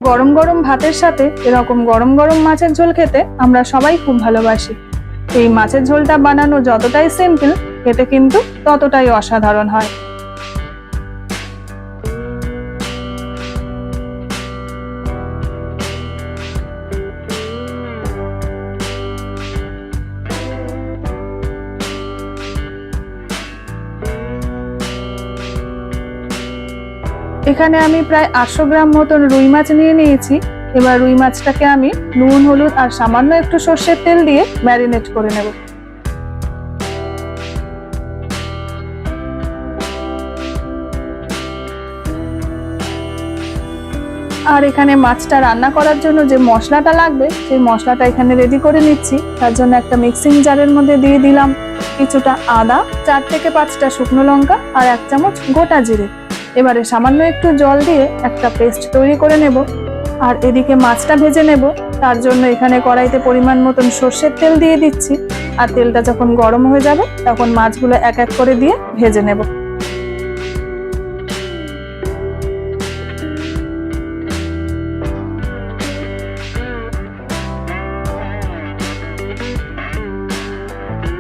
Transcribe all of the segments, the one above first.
গরম গরম ভাতের সাথে এরকম গরম গরম মাছের ঝোল খেতে আমরা সবাই খুব ভালোবাসি। এই মাছের ঝোলটা বানানো যতটাই সিম্পল, খেতে কিন্তু ততটাই অসাধারণ হয়। এখানে আমি প্রায় 800 গ্রাম মতন রুই মাছ নিয়ে নিয়েছি। এবার রুই মাছটাকে আমি নুন, হলুদ আর সামান্য একটু সর্ষের তেল দিয়ে ম্যারিনেট করে নেব। আর এখানে মাছটা রান্না করার জন্য যে মশলাটা লাগবে, সেই মশলাটা এখানে রেডি করে নিচ্ছি। তার জন্য একটা মিক্সিং জারের মধ্যে দিয়ে দিলাম কিছুটা আদা, 4 থেকে 5টা শুকনো লঙ্কা আর 1 চামচ গোটা জিরে। এবারে সামান্য একটু জল দিয়ে একটা পেস্ট তৈরি করে নেব। আর এদিকে মাছটা ভেজে নেব। তার জন্য এখানে কড়াইতে পরিমাণ মতন সর্ষের তেল দিয়ে দিচ্ছি। আর তেলটা যখন গরম হয়ে যাবে তখন মাছগুলো এক এক করে দিয়ে ভেজে নেব।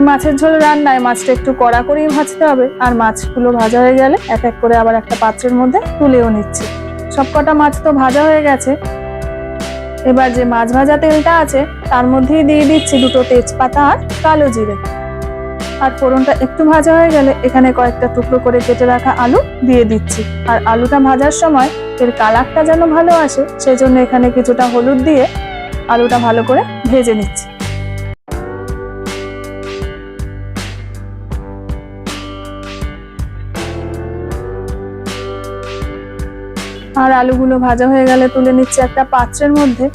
মাছের ঝোল রান্নায় মাছটা একটু কড়া করেই ভাজতে হবে। আর মাছগুলো ভাজা হয়ে গেলে এক এক করে আবার একটা পাত্রের মধ্যে তুলেও নিচ্ছি। সবকটা মাছ তো ভাজা হয়ে গেছে। এবার যে মাছ ভাজা তেলটা আছে তার মধ্যেই দিয়ে দিচ্ছি 2টো তেজপাতা আর কালো জিরে। আর ফোড়নটা একটু ভাজা হয়ে গেলে এখানে কয়েকটা টুকরো করে কেটে রাখা আলু দিয়ে দিচ্ছি। আর আলুটা ভাজার সময় এর কালারটা যেন ভালো আসে, সেজন্য এখানে কিছুটা হলুদ দিয়ে আলুটা ভালো করে ভেজে নিচ্ছি। আর আলুগুলো ভাজা হয়ে গেলে তুলে নিচ্ছি একটা পাত্রের মধ্যে।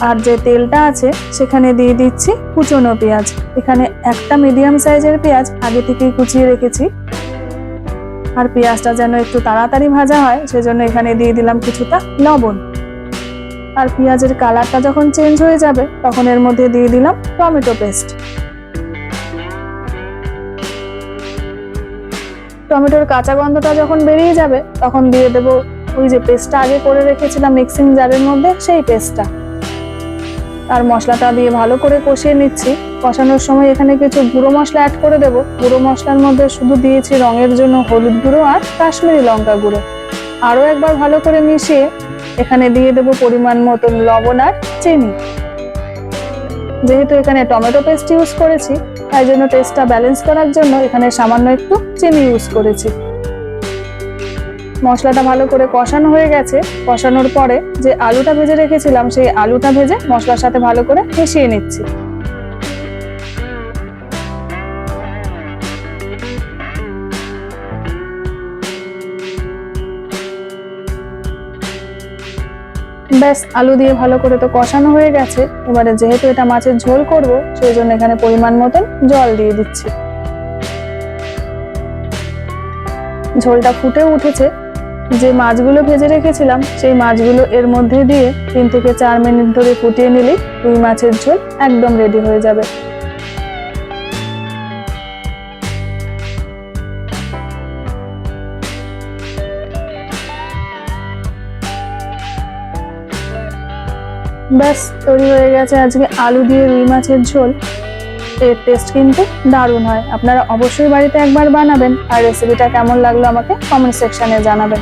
আর যে তেলটা আছে সেখানে দিয়ে দিচ্ছি কুচনো পেঁয়াজ। এখানে একটা মিডিয়াম সাইজের পেঁয়াজ আগে থেকেই কুচিয়ে রেখেছি। আর পেঁয়াজটা যেন একটু তাড়াতাড়ি ভাজা হয়, সেজন্য এখানে দিয়ে দিলাম কিছুটা লবণ। আর পেঁয়াজের কালারটা যখন চেঞ্জ হয়ে যাবে তখন এর মধ্যে দিয়ে দিলাম টমেটো পেস্ট। টমেটোর কাঁচা গন্ধটা যখন বেরিয়ে যাবে তখন দিয়ে দেব ওই যে পেস্টটা আগে করে রেখেছিলাম মিক্সিং জারের মধ্যে, সেই পেস্টটা। আর মশলাটা দিয়ে ভালো করে কষিয়ে নিচ্ছি। কষানোর সময় এখানে কিছু গুঁড়ো মশলা অ্যাড করে দেব। গুঁড়ো মশলার মধ্যে শুধু দিয়েছি রঙের জন্য হলুদ গুঁড়ো আর কাশ্মীরি লঙ্কা গুঁড়ো। আরো একবার ভালো করে মিশিয়ে এখানে দিয়ে দেব পরিমাণ মতন লবণ আর চিনি। যেহেতু এখানে টমেটো পেস্ট ইউজ করেছি, তাই জন্য টেস্টটা ব্যালেন্স করার জন্য এখানে সামান্য একটু চিনি ইউজ করেছি। মশলাটা ভালো করে কষানো হয়ে গেছে। কষানোর পরে যে আলুটা ভেজে রেখেছিলাম, সেই আলুটা ভেজে মশলার সাথে ভালো করে মিশিয়ে নিচ্ছি। ব্যাস, আলু দিয়ে ভালো করে তো কষানো হয়ে গেছে। এবারে যেহেতু এটা মাছের ঝোল করব, সেই জন্য এখানে পরিমাণ মতন জল দিয়ে দিচ্ছি। ঝোলটা ফুটে উঠেছে। যে মাছগুলো ভেজে রেখেছিলাম সেই মাছগুলো এর মধ্যে দিয়ে 3 থেকে 4 মিনিট ধরে ফুটিয়ে নিলেই রুই মাছের ঝোল একদম রেডি হয়ে যাবে। ব্যাস, তৈরি হয়ে গেছে আজকে আলু দিয়ে রুই মাছের ঝোল। এর টেস্ট কিন্তু দারুণ হয়। আপনারা অবশ্যই বাড়িতে একবার বানাবেন। আর রেসিপিটা কেমন লাগলো আমাকে কমেন্ট সেকশনে জানাবেন।